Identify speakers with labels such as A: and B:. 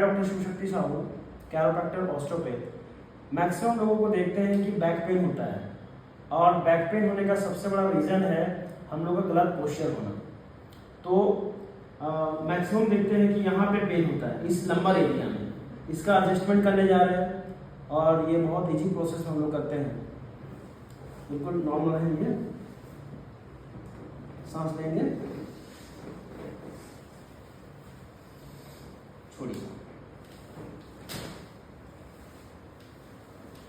A: Doctor Shivshakti Sahu, chiropractor, osteopath. Maximum लोगों को देखते हैं कि बैक पेन होता है, और बैक पेन होने का सबसे बड़ा रीज़न है हम लोग का गलत पोस्चर होना। तो मैक्सिमम देखते हैं कि यहाँ पे पेन होता है इस लंबर एरिया में, इसका एडजस्टमेंट करने जा रहे हैं, और ये बहुत इजी प्रोसेस हम लोग करते हैं। बिल्कुल नॉर्मल है, ये सांस लेंगे, छोड़िए।